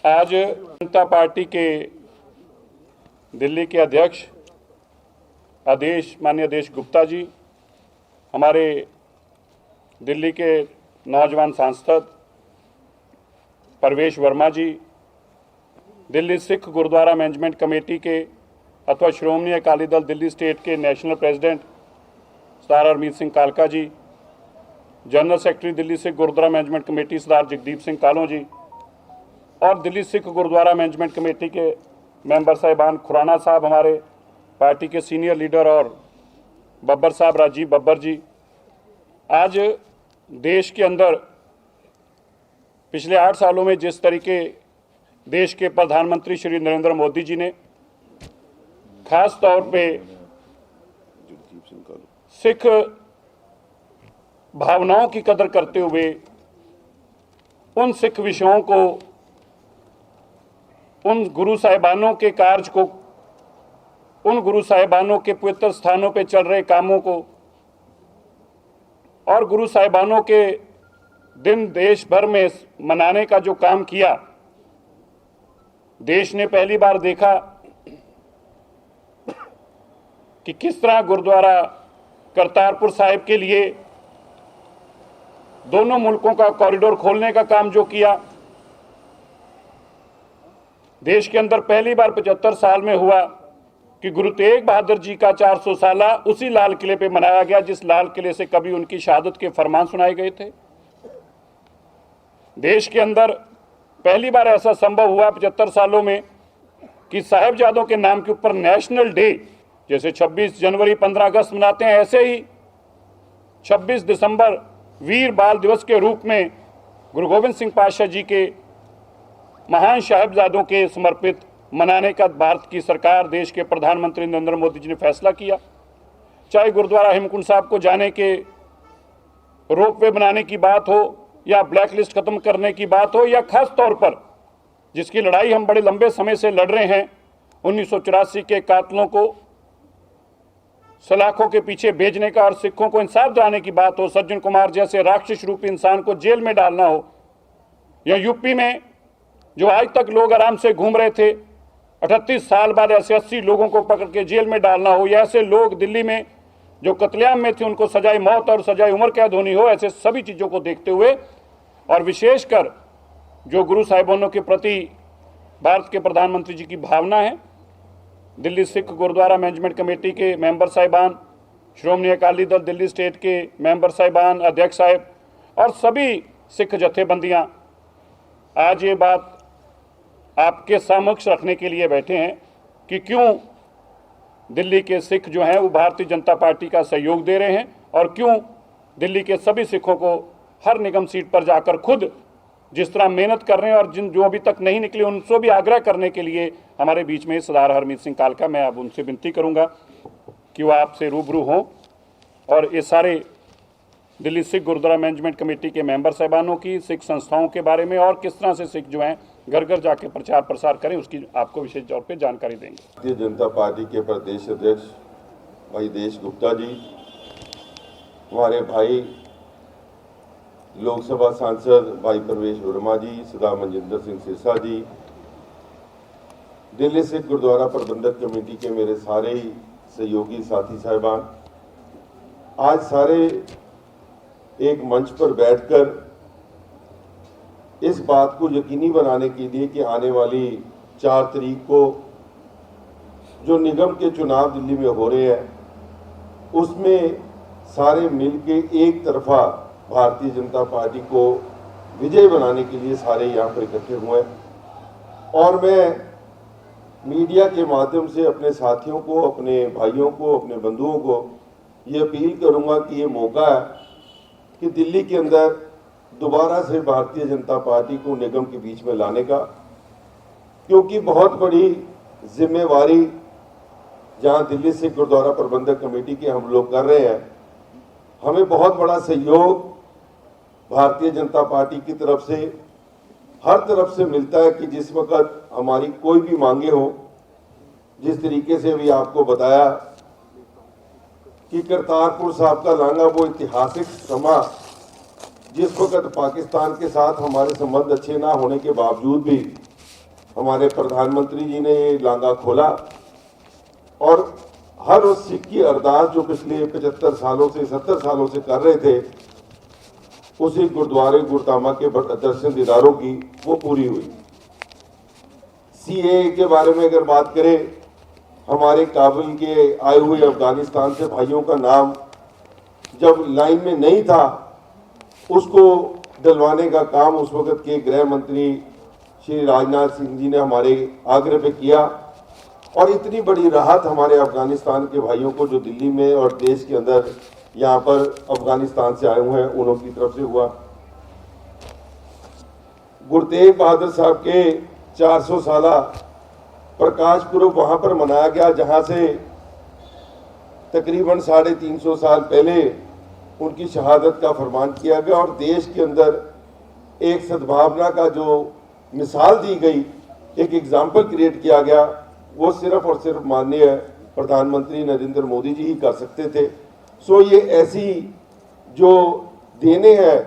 आज जनता पार्टी के दिल्ली के अध्यक्ष माननीय आदेश गुप्ता जी, हमारे दिल्ली के नौजवान सांसद परवेश वर्मा जी, दिल्ली सिख गुरुद्वारा मैनेजमेंट कमेटी के अथवा श्रोमणी अकाली दल दिल्ली स्टेट के नेशनल प्रेसिडेंट सरदार हरमीत सिंह कालका ji, general secretary Delhi Sikh Gurdwara management committee Sardar Jagdeep Singh Kalon ji और दिल्ली सिख गुरुद्वारा मैनेजमेंट कमेटी के मेंबर साहिबान खुराना साहब, हमारे पार्टी के सीनियर लीडर, और बब्बर साहब, राजीव बब्बर जी। आज देश के अंदर पिछले 8 सालों में जिस तरीके देश के प्रधानमंत्री श्री नरेंद्र मोदी जी ने खास तौर पे सिख भावनाओं की कदर करते हुए उन सिख विषयों को, उन गुरु साहिबानों के कार्य को, उन गुरु साहिबानों के पवित्र स्थानों पे चल रहे कामों को और गुरु साहिबानों के दिन देश भर में मनाने का जो काम किया, देश ने पहली बार देखा कि किस तरह गुरुद्वारा करतारपुर साहिब के लिए दोनों मुल्कों का कॉरिडोर खोलने का काम जो किया, देश के अंदर पहली बार 75 साल में हुआ कि गुरु तेग बहादुर जी का 400 साला उसी लाल किले पे मनाया गया जिस लाल किले से कभी उनकी शहादत के फरमान सुनाए गए थे। देश के अंदर पहली बार ऐसा संभव हुआ 75 सालों में कि साहिबजादों के नाम के ऊपर नेशनल डे, जैसे 26 जनवरी 15 अगस्त मनाते हैं, ऐसे ही 26 दिसंबर वीर बाल दिवस के रूप में गुरु गोविंद सिंह पातशाह जी के महान साहिबजादों के समर्पित मनाने का भारत की सरकार, देश के प्रधानमंत्री नरेंद्र मोदी जी ने फैसला किया। चाहे गुरुद्वारा हेमकुंड साहब को जाने के रोपवे बनाने की बात हो या ब्लैक लिस्ट खत्म करने की बात हो, या खास तौर पर जिसकी लड़ाई हम बड़े लंबे समय से लड़ रहे हैं, 1984 के कातलों को सलाखों के पीछे भेजने का और सिखों को इंसाफ दिलाने की बात हो, सज्जन कुमार जैसे राक्षस रूपी इंसान को जेल में डालना हो, या यूपी में जो आज तक लोग आराम से घूम रहे थे 38 साल बाद ऐसे 80 लोगों को पकड़ के जेल में डालना हो, या ऐसे लोग दिल्ली में जो कत्लेआम में थे उनको सजाए मौत और सजाए उम्र कैद होनी हो, ऐसे सभी चीज़ों को देखते हुए और विशेषकर जो गुरु साहिबानों के प्रति भारत के प्रधानमंत्री जी की भावना है, दिल्ली सिख गुरुद्वारा मैनेजमेंट कमेटी के मेंबर साहिबान, श्रोमणी अकाली दल दिल्ली स्टेट के मेंबर साहिबान, अध्यक्ष साहब और सभी सिख जथेबंदियां आज ये बात आपके समक्ष रखने के लिए बैठे हैं कि क्यों दिल्ली के सिख जो हैं वो भारतीय जनता पार्टी का सहयोग दे रहे हैं और क्यों दिल्ली के सभी सिखों को हर निगम सीट पर जाकर खुद जिस तरह मेहनत कर रहे हैं और जिन जो अभी तक नहीं निकले उनसे भी आग्रह करने के लिए हमारे बीच में सरदार हरमीत सिंह कालका, मैं अब उनसे विनती करूंगा कि वो आपसे रूबरू हों और ये सारे दिल्ली सिख गुरुद्वारा मैनेजमेंट कमेटी के मेंबर साहिबानों की, सिख संस्थाओं के बारे में और किस तरह से सिख जो हैं घर घर जाके प्रचार प्रसार करें, उसकी आपको विशेष तौर पे जानकारी देंगे। भारतीय जनता पार्टी के प्रदेश अध्यक्ष भाई देश गुप्ता जी, हमारे भाई लोकसभा सांसद भाई परवेश वर्मा जी, सरदार मनजिंदर सिंह सिरसा जी, दिल्ली सिख गुरुद्वारा प्रबंधक कमेटी के मेरे सारे ही सहयोगी साथी साहिबान, आज सारे एक मंच पर बैठकर इस बात को यकीनी बनाने के लिए कि आने वाली 4 तारीख को जो निगम के चुनाव दिल्ली में हो रहे हैं उसमें सारे मिलके एक तरफा भारतीय जनता पार्टी को विजय बनाने के लिए सारे यहाँ पर इकट्ठे हुए हैं। और मैं मीडिया के माध्यम से अपने साथियों को, अपने भाइयों को, अपने बंधुओं को ये अपील करूँगा कि ये मौका है कि दिल्ली के अंदर दोबारा से भारतीय जनता पार्टी को निगम के बीच में लाने का, क्योंकि बहुत बड़ी जिम्मेवारी जहां दिल्ली सिख गुरुद्वारा प्रबंधक कमेटी के हम लोग कर रहे हैं, हमें बहुत बड़ा सहयोग भारतीय जनता पार्टी की तरफ से हर तरफ से मिलता है कि जिस वक्त हमारी कोई भी मांगे हो, जिस तरीके से भी आपको बताया कि करतारपुर साहब का लांघा वो ऐतिहासिक समा, जिस वक्त पाकिस्तान के साथ हमारे संबंध अच्छे ना होने के बावजूद भी हमारे प्रधानमंत्री जी ने ये लांगा खोला और हर उस सिख की अरदास जो पिछले 75 सालों से 70 सालों से कर रहे थे, उसी गुरुद्वारे गुरुधामा के दर्शन दीदारों की वो पूरी हुई। सीएए के बारे में अगर बात करें, हमारे काबिल के आए हुए अफगानिस्तान से भाइयों का नाम जब लाइन में नहीं था, उसको डलवाने का काम उस वक्त के गृह मंत्री श्री राजनाथ सिंह जी ने हमारे आग्रह पे किया और इतनी बड़ी राहत हमारे अफगानिस्तान के भाइयों को जो दिल्ली में और देश के अंदर यहाँ पर अफगानिस्तान से आए हुए हैं उन लोगों की तरफ से हुआ। गुरु तेग बहादुर साहब के 400 साला प्रकाश पुरब वहाँ पर मनाया गया, जहाँ से तकरीबन 350 साल पहले उनकी शहादत का फरमान किया गया और देश के अंदर एक सद्भावना का जो मिसाल दी गई, एक एग्जाम्पल क्रिएट किया गया, वो सिर्फ और सिर्फ माननीय प्रधानमंत्री नरेंद्र मोदी जी ही कर सकते थे। सो ये ऐसी जो देने हैं,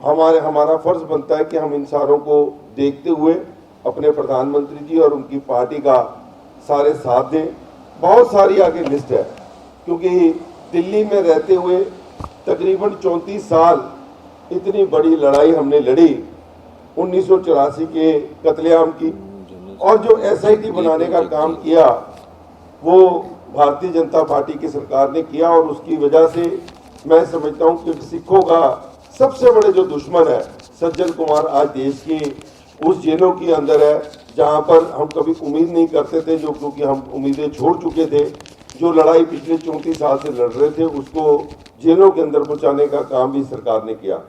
हमारा फर्ज बनता है कि हम इन सारों को देखते हुए अपने प्रधानमंत्री जी और उनकी पार्टी का सारे साथ दें। बहुत सारी आगे लिस्ट है, क्योंकि दिल्ली में रहते हुए तकरीबन 34 साल इतनी बड़ी लड़ाई हमने लड़ी 1984 के कत्लेआम की, और जो एसआईटी बनाने का काम किया वो भारतीय जनता पार्टी की सरकार ने किया। और उसकी वजह से मैं समझता हूँ कि सिखों का सबसे बड़े जो दुश्मन है सज्जन कुमार आज देश की उस जेलों के अंदर है, जहाँ पर हम कभी उम्मीद नहीं करते थे, जो क्योंकि हम उम्मीदें छोड़ चुके थे। जो लड़ाई पिछले 34 साल से लड़ रहे थे, उसको जेलों के अंदर पहुँचाने का काम भी सरकार ने किया।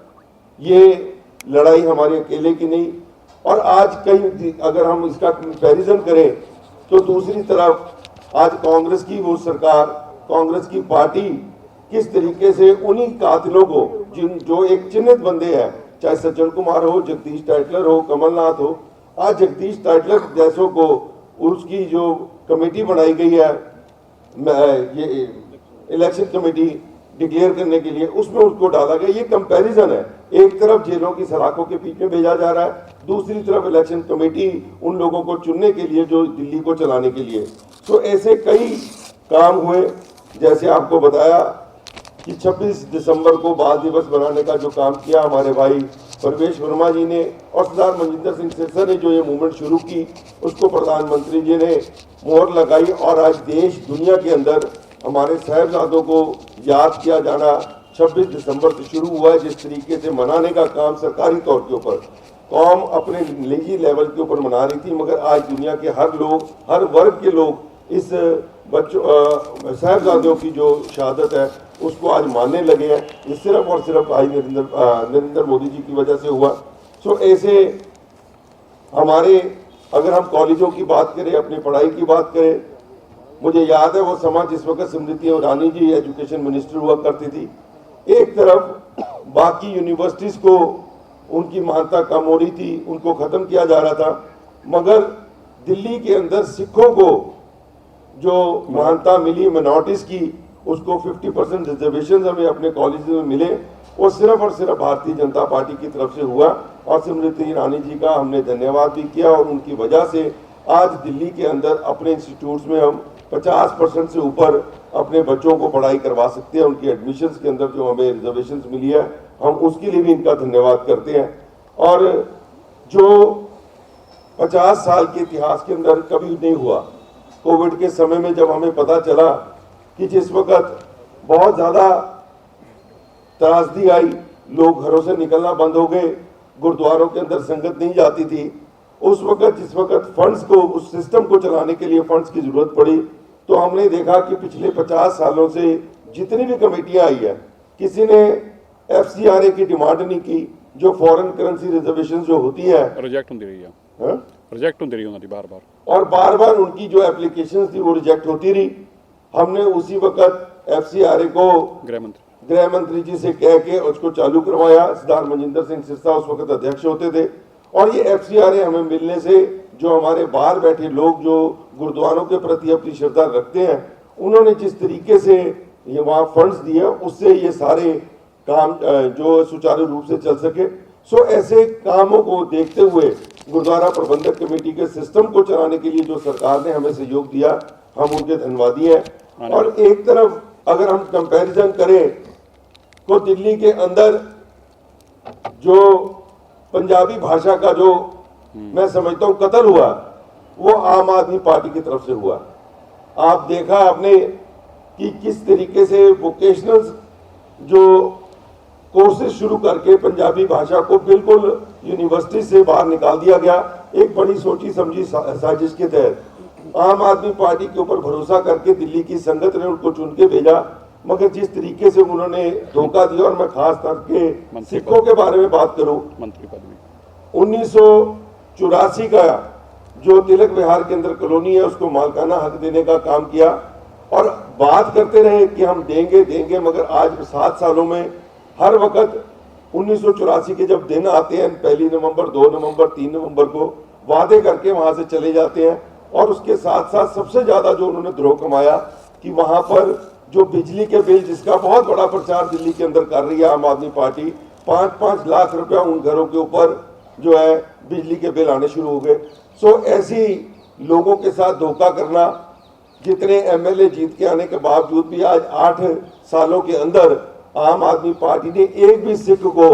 ये लड़ाई हमारे अकेले की नहीं। और आज कहीं अगर हम इसका कंपैरिजन करें तो दूसरी तरफ आज कांग्रेस की वो सरकार, कांग्रेस की पार्टी किस तरीके से उन्हीं कातिलों को, जो एक चिन्हित बंदे हैं, चाहे सज्जन कुमार हो, जगदीश टाइटलर हो, कमलनाथ हो, आज जगदीश टाइटलर जैसों को उसकी जो कमेटी बनाई गई है, ये इलेक्शन कमेटी डिक्लेयर करने के लिए, उसमें उसको डाला गया। ये कंपैरिजन है, एक तरफ जेलों की सलाखों के बीच में भेजा जा रहा है, दूसरी तरफ इलेक्शन कमेटी उन लोगों को चुनने के लिए जो दिल्ली को चलाने के लिए। तो ऐसे कई काम हुए, जैसे आपको बताया कि 26 दिसंबर को बाल दिवस बनाने का जो काम किया हमारे भाई परवेश वर्मा जी ने और सरदार मनजिंदर सिंह सिरसा ने जो ये मूवमेंट शुरू की, उसको प्रधानमंत्री जी ने मोहर लगाई। और आज देश दुनिया के अंदर हमारे साहिबजादों को याद किया जाना 26 दिसंबर से शुरू हुआ है। जिस तरीके से मनाने का काम सरकारी तौर के ऊपर कौम अपने निजी लेवल के ऊपर मना रही थी, मगर आज दुनिया के हर लोग, हर वर्ग के लोग इस बच्चों साहिबजादों की जो शहादत है उसको आज मानने लगे हैं। ये सिर्फ और सिर्फ भाई नरेंद्र मोदी जी की वजह से हुआ। सो ऐसे हमारे, अगर हम कॉलेजों की बात करें, अपनी पढ़ाई की बात करें, मुझे याद है वो समय जिस वक्त स्मृति ईरानी जी एजुकेशन मिनिस्टर हुआ करती थी। एक तरफ बाकी यूनिवर्सिटीज़ को उनकी मान्यता कम हो रही थी, उनको ख़त्म किया जा रहा था, मगर दिल्ली के अंदर सिखों को जो मान्यता मिली माइनॉरिटीज़ की, उसको 50% रिजर्वेशन हमें अपने कॉलेज में मिले, वो सिर्फ और सिर्फ भारतीय जनता पार्टी की तरफ से हुआ। और स्मृति ईरानी जी का हमने धन्यवाद भी किया, और उनकी वजह से आज दिल्ली के अंदर अपने इंस्टीट्यूट्स में हम 50% से ऊपर अपने बच्चों को पढ़ाई करवा सकते हैं। उनकी एडमिशन्स के अंदर जो हमें रिजर्वेशंस मिली है, हम उसके लिए भी इनका धन्यवाद करते हैं। और जो 50 साल के इतिहास के अंदर कभी नहीं हुआ, कोविड के समय में जब हमें पता चला कि जिस वक्त बहुत ज़्यादा त्रासदी आई, लोग घरों से निकलना बंद हो गए, गुरुद्वारों के अंदर संगत नहीं जाती थी, उस वक्त जिस वक्त फंड्स को, उस सिस्टम को चलाने के लिए फंड्स की जरूरत पड़ी, तो हमने देखा कि पिछले 50 सालों से जितनी भी कमेटियां आई है, किसी ने एफसीआरए की डिमांड नहीं की। जो फॉरेन करेंसी रिजर्वेशन जो होती है, रिजेक्ट होती रही है, रिजेक्ट होती रही उन्होंने बार-बार, और बार-बार उनकी जो एप्लीकेशंस थी वो रिजेक्ट होती रही। हमने उसी वक्त एफसीआरए को गृह मंत्री जी से कह के उसको चालू करवाया। सरदार मनजिंदर सिंह सिरसा उस वक्त अध्यक्ष होते थे, और ये एफसीआरए हमें मिलने से जो हमारे बाहर बैठे लोग जो गुरुद्वारों के प्रति अपनी श्रद्धा रखते हैं, उन्होंने जिस तरीके से ये वहाँ फंड्स दिए, उससे ये सारे काम जो सुचारू रूप से चल सके। सो ऐसे कामों को देखते हुए गुरुद्वारा प्रबंधक कमेटी के सिस्टम को चलाने के लिए जो सरकार ने हमें सहयोग दिया, हम उनके धन्यवादी हैं। और एक तरफ अगर हम कंपैरिजन करें तो दिल्ली के अंदर जो पंजाबी भाषा का जो मैं समझता हूं कत्ल हुआ, वो आम आदमी पार्टी की तरफ से हुआ। आप देखा आपने कि किस तरीके से वोकेशनल जो कोर्सेज शुरू करके पंजाबी भाषा को बिल्कुल यूनिवर्सिटी से बाहर निकाल दिया गया, एक बड़ी सोची समझी साजिश के तहत। आम आदमी पार्टी के ऊपर भरोसा करके दिल्ली की संगत ने उनको चुन के भेजा, मगर जिस तरीके से उन्होंने धोखा दिया, और मैं खास करके सिखों के बारे में बात करूं, मंत्री पद में 1984 का जो तिलक विहार के अंदर कॉलोनी है उसको मालकाना हक देने का काम किया, और बात करते रहे कि हम देंगे देंगे, मगर आज 7 सालों में हर वक्त 1984 के जब दिन आते हैं, 1 नवंबर, 2 नवंबर, 3 नवंबर को वादे करके वहां से चले जाते हैं। और उसके साथ साथ सबसे ज्यादा जो उन्होंने द्रोह कमाया कि वहां पर जो बिजली के बिल, जिसका बहुत बड़ा प्रचार दिल्ली के अंदर कर रही है आम आदमी पार्टी, 5-5 लाख रुपया उन घरों के ऊपर जो है बिजली के बिल आने शुरू हो गए। सो ऐसी लोगों के साथ धोखा करना, जितने एमएलए जीत के आने के बावजूद भी आज 8 सालों के अंदर आम आदमी पार्टी ने एक भी सिख को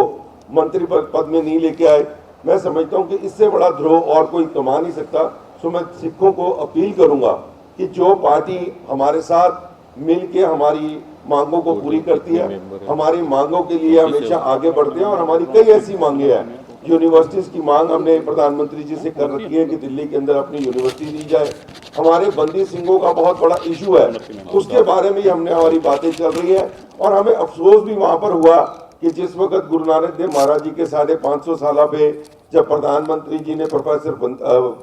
मंत्री पद में नहीं लेके आए, मैं समझता हूं कि इससे बड़ा द्रोह और कोई कमा नहीं सकता। सो मैं सिखों को अपील करूंगा कि जो पार्टी हमारे साथ मिल के हमारी मांगों को पूरी करती है, हमारी मांगों के लिए हमेशा आगे बढ़ते हैं, और हमारी कई ऐसी मांगे हैं। यूनिवर्सिटीज की मांग हमने प्रधानमंत्री जी से कर रखी है कि दिल्ली के अंदर अपनी यूनिवर्सिटी दी जाए। हमारे बंदी सिंहों का बहुत बड़ा इशू है, उसके बारे में हमने हमारी बातें चल रही है। और हमें अफसोस भी वहां पर हुआ कि जिस वक्त गुरु नानक देव महाराज जी के 550 साल पे जब प्रधानमंत्री जी ने प्रोफेसर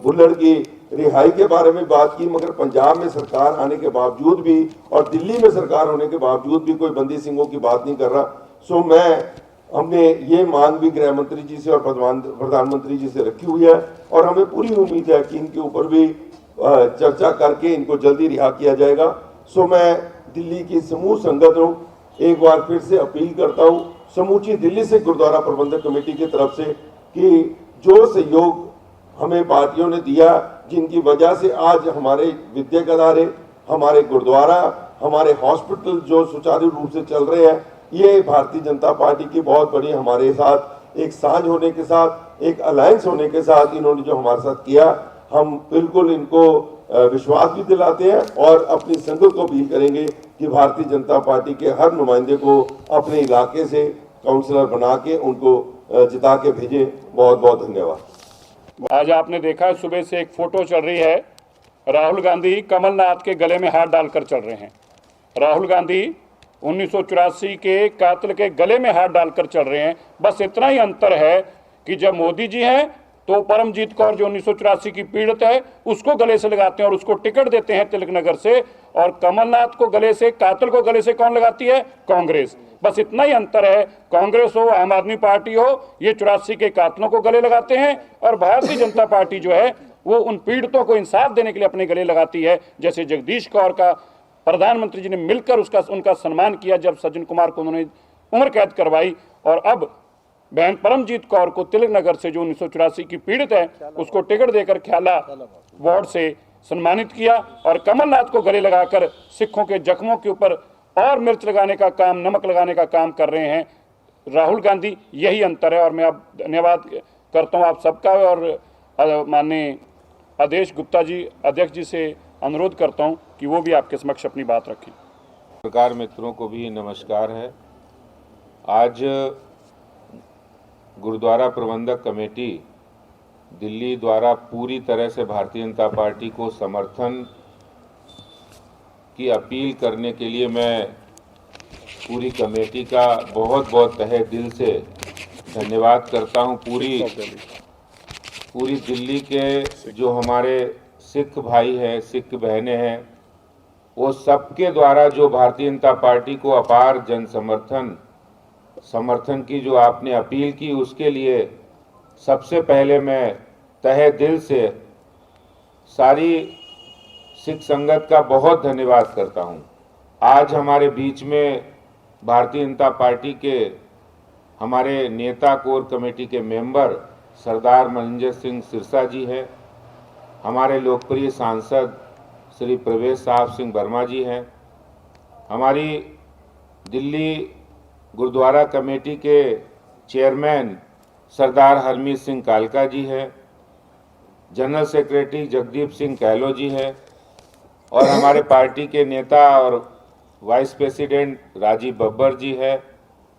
भुल्लर की रिहाई के बारे में बात की, मगर पंजाब में सरकार आने के बावजूद भी और दिल्ली में सरकार होने के बावजूद भी कोई बंदी सिंहों की बात नहीं कर रहा। सो हमने ये मांग भी गृह मंत्री जी से और प्रधानमंत्री जी से रखी हुई है, और हमें पूरी उम्मीद है कि इनके ऊपर भी चर्चा करके इनको जल्दी रिहा किया जाएगा। सो मैं दिल्ली की समूह संगत हूँ, एक बार फिर से अपील करता हूँ समूची दिल्ली से गुरुद्वारा प्रबंधक कमेटी की तरफ से कि जो सहयोग हमें पार्टियों ने दिया, जिनकी वजह से आज हमारे विद्यक अदारे, हमारे गुरुद्वारा, हमारे हॉस्पिटल जो सुचारू रूप से चल रहे हैं, ये भारतीय जनता पार्टी की बहुत बड़ी हमारे साथ एक साझ होने के साथ, एक अलायंस होने के साथ इन्होंने जो हमारे साथ किया, हम बिल्कुल इनको विश्वास भी दिलाते हैं और अपनी संगत को अपील करेंगे कि भारतीय जनता पार्टी के हर नुमाइंदे को अपने इलाके से काउंसलर बना के उनको जिता के भेजें। बहुत बहुत धन्यवाद। आज आपने देखा सुबह से एक फोटो चल रही है, राहुल गांधी कमलनाथ के गले में हाथ डालकर चल रहे हैं। राहुल गांधी 1984 के कातिल के गले में हाथ डालकर चल रहे हैं। बस इतना ही अंतर है कि जब मोदी जी हैं तो परमजीत कौर जो 1984 की पीड़ित है उसको गले से लगाते हैं और उसको टिकट देते हैं तिलक नगर से, और कमलनाथ को गले से, कातिल को गले से कौन लगाती है? कांग्रेस। बस इतना ही अंतर है, कांग्रेस हो, आम आदमी पार्टी हो, ये 84 के कातिलों को गले लगाते हैं, और भारतीय जनता पार्टी जो है वो उन पीड़ितों को इंसाफ देने के लिए अपने गले लगाती है। जैसे जगदीश कौर का प्रधानमंत्री जी ने मिलकर उनका सम्मान किया जब सज्जन कुमार को उन्होंने उम्र कैद करवाई, और अब बहन परमजीत कौर को तिलक नगर से जो 1984 की पीड़ित है उसको टिकट देकर ख्याला वार्ड से सम्मानित किया, और कमलनाथ को गले लगाकर सिखों के जख्मों के ऊपर और मिर्च लगाने का काम, नमक लगाने का काम कर रहे हैं राहुल गांधी। यही अंतर है। और मैं अब धन्यवाद करता हूं आप सबका, और माननीय आदेश गुप्ता जी अध्यक्ष जी से अनुरोध करता हूं कि वो भी आपके समक्ष अपनी बात रखें। पत्रकार मित्रों को भी नमस्कार है। आज गुरुद्वारा प्रबंधक कमेटी दिल्ली द्वारा पूरी तरह से भारतीय जनता पार्टी को समर्थन की अपील करने के लिए मैं पूरी कमेटी का बहुत बहुत तहे दिल से धन्यवाद करता हूं। पूरी दिल्ली के जो हमारे सिख भाई हैं, सिख बहनें हैं, वो सबके द्वारा जो भारतीय जनता पार्टी को अपार जन समर्थन की जो आपने अपील की, उसके लिए सबसे पहले मैं तहे दिल से सारी सिख संगत का बहुत धन्यवाद करता हूं। आज हमारे बीच में भारतीय जनता पार्टी के हमारे नेता कोर कमेटी के मेंबर सरदार मनंजर सिंह सिरसा जी हैं, हमारे लोकप्रिय सांसद श्री प्रवेश साहब सिंह वर्मा जी हैं, हमारी दिल्ली गुरुद्वारा कमेटी के चेयरमैन सरदार हरमीत सिंह कालका जी हैं, जनरल सेक्रेटरी जगदीप सिंह कैलो जी हैं, और हमारे पार्टी के नेता और वाइस प्रेसिडेंट राजीव बब्बर जी है,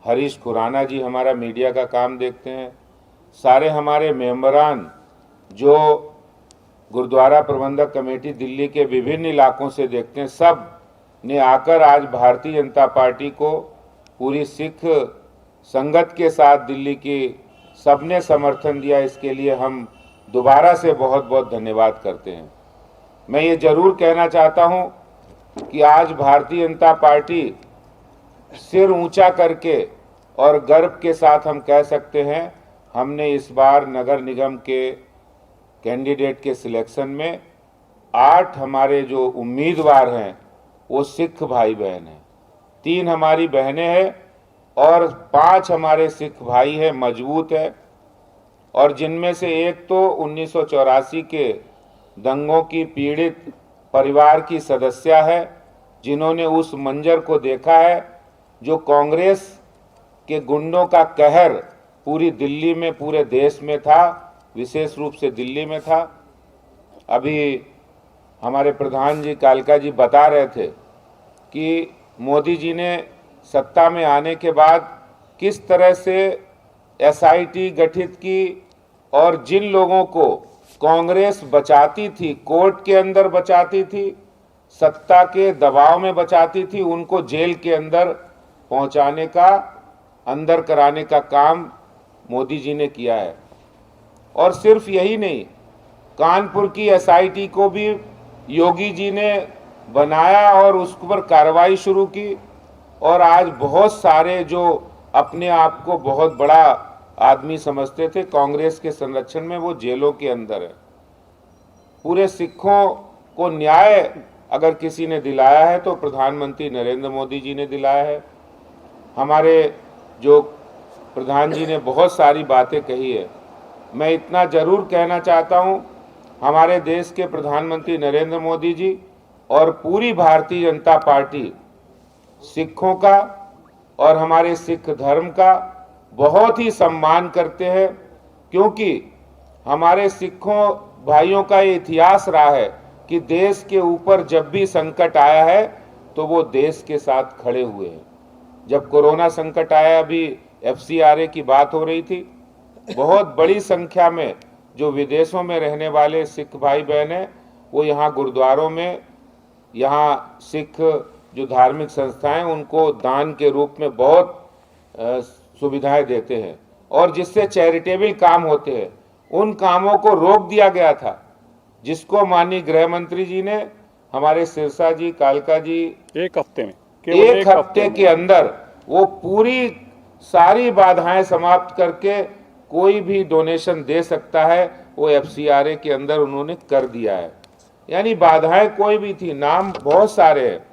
हरीश खुराना जी हमारा मीडिया का काम देखते हैं, सारे हमारे मेंबरान जो गुरुद्वारा प्रबंधक कमेटी दिल्ली के विभिन्न इलाकों से देखते हैं, सब ने आकर आज भारतीय जनता पार्टी को पूरी सिख संगत के साथ दिल्ली की सबने समर्थन दिया। इसके लिए हम दोबारा से बहुत बहुत धन्यवाद करते हैं। मैं ये जरूर कहना चाहता हूँ कि आज भारतीय जनता पार्टी सिर ऊंचा करके और गर्व के साथ हम कह सकते हैं, हमने इस बार नगर निगम के कैंडिडेट के सिलेक्शन में 8 हमारे जो उम्मीदवार हैं वो सिख भाई बहन हैं, 3 हमारी बहनें हैं और 5 हमारे सिख भाई हैं, मजबूत है। और जिनमें से एक तो 1984 के दंगों की पीड़ित परिवार की सदस्य है, जिन्होंने उस मंजर को देखा है जो कांग्रेस के गुंडों का कहर पूरी दिल्ली में, पूरे देश में था, विशेष रूप से दिल्ली में था। अभी हमारे प्रधान जी कालका जी बता रहे थे कि मोदी जी ने सत्ता में आने के बाद किस तरह से एसआईटी गठित की और जिन लोगों को कांग्रेस बचाती थी, कोर्ट के अंदर बचाती थी, सत्ता के दबाव में बचाती थी, उनको जेल के अंदर पहुंचाने का, अंदर कराने का काम मोदी जी ने किया है। और सिर्फ यही नहीं, कानपुर की एसआईटी को भी योगी जी ने बनाया और उस पर कार्रवाई शुरू की। और आज बहुत सारे जो अपने आप को बहुत बड़ा आदमी समझते थे कांग्रेस के संरक्षण में, वो जेलों के अंदर है। पूरे सिखों को न्याय अगर किसी ने दिलाया है तो प्रधानमंत्री नरेंद्र मोदी जी ने दिलाया है। हमारे जो प्रधान जी ने बहुत सारी बातें कही है, मैं इतना जरूर कहना चाहता हूं, हमारे देश के प्रधानमंत्री नरेंद्र मोदी जी और पूरी भारतीय जनता पार्टी सिखों का और हमारे सिख धर्म का बहुत ही सम्मान करते हैं, क्योंकि हमारे सिखों भाइयों का ये इतिहास रहा है कि देश के ऊपर जब भी संकट आया है तो वो देश के साथ खड़े हुए हैं। जब कोरोना संकट आया, अभी FCRA की बात हो रही थी, बहुत बड़ी संख्या में जो विदेशों में रहने वाले सिख भाई बहन हैं वो यहाँ गुरुद्वारों में, यहाँ सिख जो धार्मिक संस्थाएं उनको दान के रूप में बहुत सुविधाएं देते हैं और जिससे चैरिटेबल काम होते हैं, उन कामों को रोक दिया गया था, जिसको माननीय गृह मंत्री जी ने, हमारे सिरसा जी, कालका जी, एक हफ्ते में, एक हफ्ते के अंदर वो पूरी सारी बाधाएं समाप्त करके कोई भी डोनेशन दे सकता है, वो FCRA के अंदर उन्होंने कर दिया है। यानी बाधाएं कोई भी थी, नाम बहुत सारे हैं।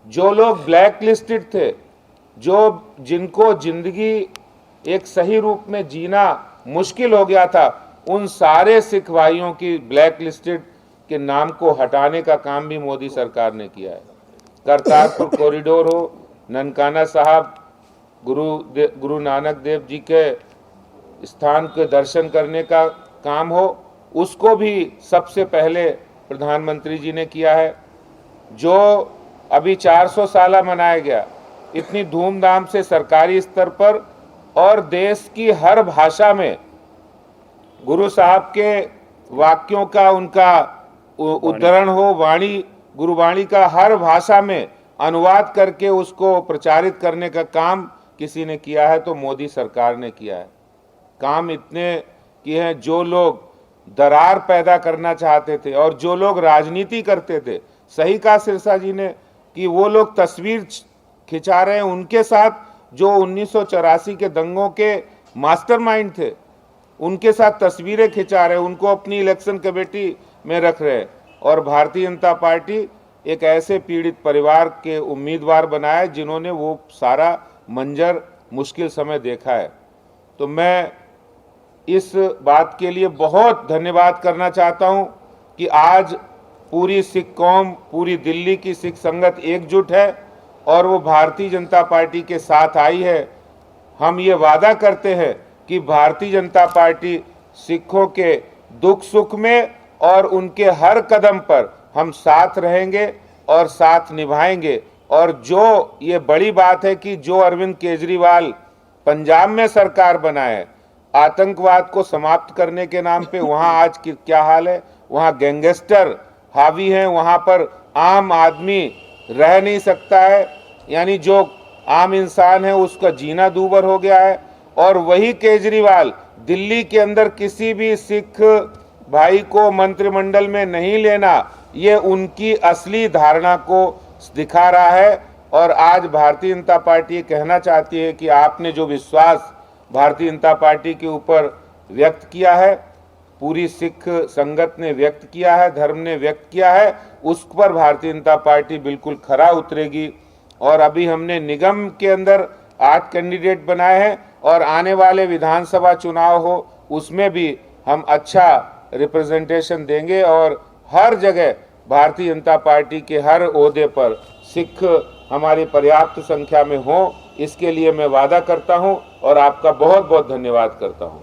जो लोग ब्लैक लिस्टेड थे, जो जिनको जिंदगी एक सही रूप में जीना मुश्किल हो गया था, उन सारे सिख भाइयों की ब्लैक लिस्टेड के नाम को हटाने का काम भी मोदी सरकार ने किया है। करतारपुर कॉरिडोर हो, ननकाना साहब गुरु नानक देव जी के स्थान के दर्शन करने का काम हो, उसको भी सबसे पहले प्रधानमंत्री जी ने किया है। जो अभी 400 साला मनाया गया इतनी धूमधाम से सरकारी स्तर पर और देश की हर भाषा में गुरु साहब के वाक्यों का उनका उद्धरण हो, वाणी, गुरुवाणी का हर भाषा में अनुवाद करके उसको प्रचारित करने का काम किसी ने किया है तो मोदी सरकार ने किया है। काम इतने किए हैं, जो लोग दरार पैदा करना चाहते थे और जो लोग राजनीति करते थे, सही कहा सिरसा जी ने कि वो लोग तस्वीर खिंचा रहे हैं उनके साथ जो 1984 के दंगों के मास्टरमाइंड थे, उनके साथ तस्वीरें खिंचा रहे हैं, उनको अपनी इलेक्शन कमेटी में रख रहे हैं। और भारतीय जनता पार्टी एक ऐसे पीड़ित परिवार के उम्मीदवार बनाए जिन्होंने वो सारा मंजर मुश्किल समय देखा है। तो मैं इस बात के लिए बहुत धन्यवाद करना चाहता हूं कि आज पूरी सिख कौम, पूरी दिल्ली की सिख संगत एकजुट है और वो भारतीय जनता पार्टी के साथ आई है। हम ये वादा करते हैं कि भारतीय जनता पार्टी सिखों के दुख सुख में और उनके हर कदम पर हम साथ रहेंगे और साथ निभाएंगे। और जो ये बड़ी बात है कि जो अरविंद केजरीवाल पंजाब में सरकार बनाए, आतंकवाद को समाप्त करने के नाम पे वहां आज क्या हाल है, वहां गैंगस्टर हावी हैं, वहां पर आम आदमी रह नहीं सकता है, यानी जो आम इंसान है उसका जीना दूभर हो गया है। और वही केजरीवाल दिल्ली के अंदर किसी भी सिख भाई को मंत्रिमंडल में नहीं लेना, ये उनकी असली धारणा को दिखा रहा है। और आज भारतीय जनता पार्टी कहना चाहती है कि आपने जो विश्वास भारतीय जनता पार्टी के ऊपर व्यक्त किया है, पूरी सिख संगत ने व्यक्त किया है, धर्म ने व्यक्त किया है, उस पर भारतीय जनता पार्टी बिल्कुल खरा उतरेगी। और अभी हमने निगम के अंदर 8 कैंडिडेट बनाए हैं और आने वाले विधानसभा चुनाव हो उसमें भी हम अच्छा रिप्रेजेंटेशन देंगे और हर जगह भारतीय जनता पार्टी के हर ओहदे पर सिख हमारी पर्याप्त संख्या में हो, इसके लिए मैं वादा करता हूं और आपका बहुत बहुत धन्यवाद करता हूं।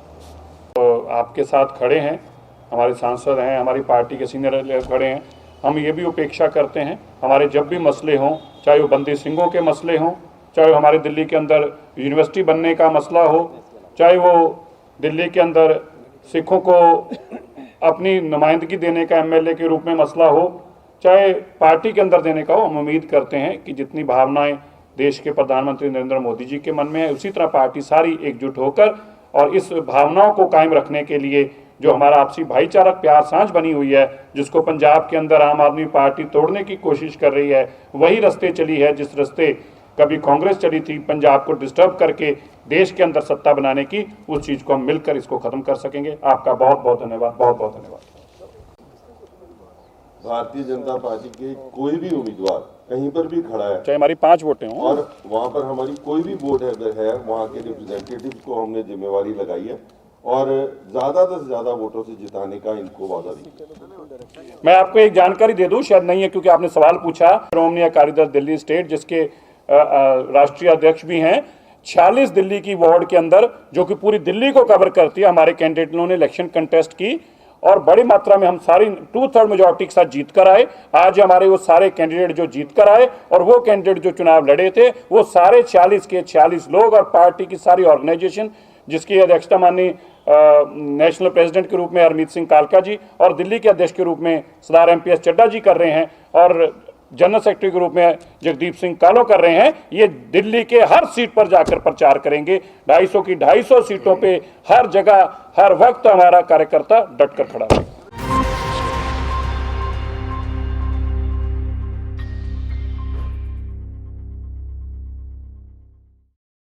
तो आपके साथ खड़े हैं, हमारे सांसद हैं, हमारी पार्टी के सीनियर लीडर खड़े हैं। हम ये भी उपेक्षा करते हैं, हमारे जब भी मसले हों, चाहे वो बंदी सिंहों के मसले हों, चाहे हमारे दिल्ली के अंदर यूनिवर्सिटी बनने का मसला हो, चाहे वो दिल्ली के अंदर सिखों को अपनी नुमाइंदगी देने का एमएलए के रूप में मसला हो, चाहे पार्टी के अंदर देने का हो, हम उम्मीद करते हैं कि जितनी भावनाएं देश के प्रधानमंत्री नरेंद्र मोदी जी के मन में है, उसी तरह पार्टी सारी एकजुट होकर और इस भावनाओं को कायम रखने के लिए जो हमारा आपसी भाईचारक प्यार सांझ बनी हुई है, जिसको पंजाब के अंदर आम आदमी पार्टी तोड़ने की कोशिश कर रही है, वही रास्ते चली है जिस रास्ते कभी कांग्रेस चली थी, पंजाब को डिस्टर्ब करके देश के अंदर सत्ता बनाने की। उस चीज को हम मिलकर इसको खत्म कर सकेंगे। आपका बहुत बहुत धन्यवाद, बहुत बहुत धन्यवाद। भारतीय जनता पार्टी के कोई भी उम्मीदवार कहीं पर भी खड़ा है, चाहे हमारी 5 वोटें हों और वहां पर हमारी कोई भी वोट अगर है, वहां के रिप्रेजेंटेटिव को हमने जिम्मेवारी लगाई है और ज्यादा से ज्यादा वोटों से जिताने का इनको वादा भी। मैं आपको एक जानकारी दे दूं, शायद नहीं है क्योंकि आपने सवाल पूछा। श्रोमणी अकाली दल दिल्ली स्टेट, जिसके राष्ट्रीय अध्यक्ष भी हैं, 46 दिल्ली की वार्ड के अंदर, जो कि पूरी दिल्ली को कवर करती है, हमारे कैंडिडेटों ने इलेक्शन कंटेस्ट की और बड़ी मात्रा में हम सारी 2/3 मेजॉरिटी के साथ जीत कर आए। आज हमारे वो सारे कैंडिडेट जो जीत कर आए और वो कैंडिडेट जो चुनाव लड़े थे, वो सारे 40 के 40 लोग और पार्टी की सारी ऑर्गेनाइजेशन, जिसकी अध्यक्षता माननीय नेशनल प्रेसिडेंट के रूप में हरमीत सिंह कालका जी और दिल्ली के अध्यक्ष के रूप में सरदार एमपीएस चड्डा जी कर रहे हैं और जनरल सेक्रेटरी के रूप में जगदीप सिंह कालो कर रहे हैं। ये दिल्ली के हर सीट पर जाकर प्रचार करेंगे। 250 की 250 सीटों पे हर जगह हर वक्त हमारा कार्यकर्ता डट कर खड़ा है।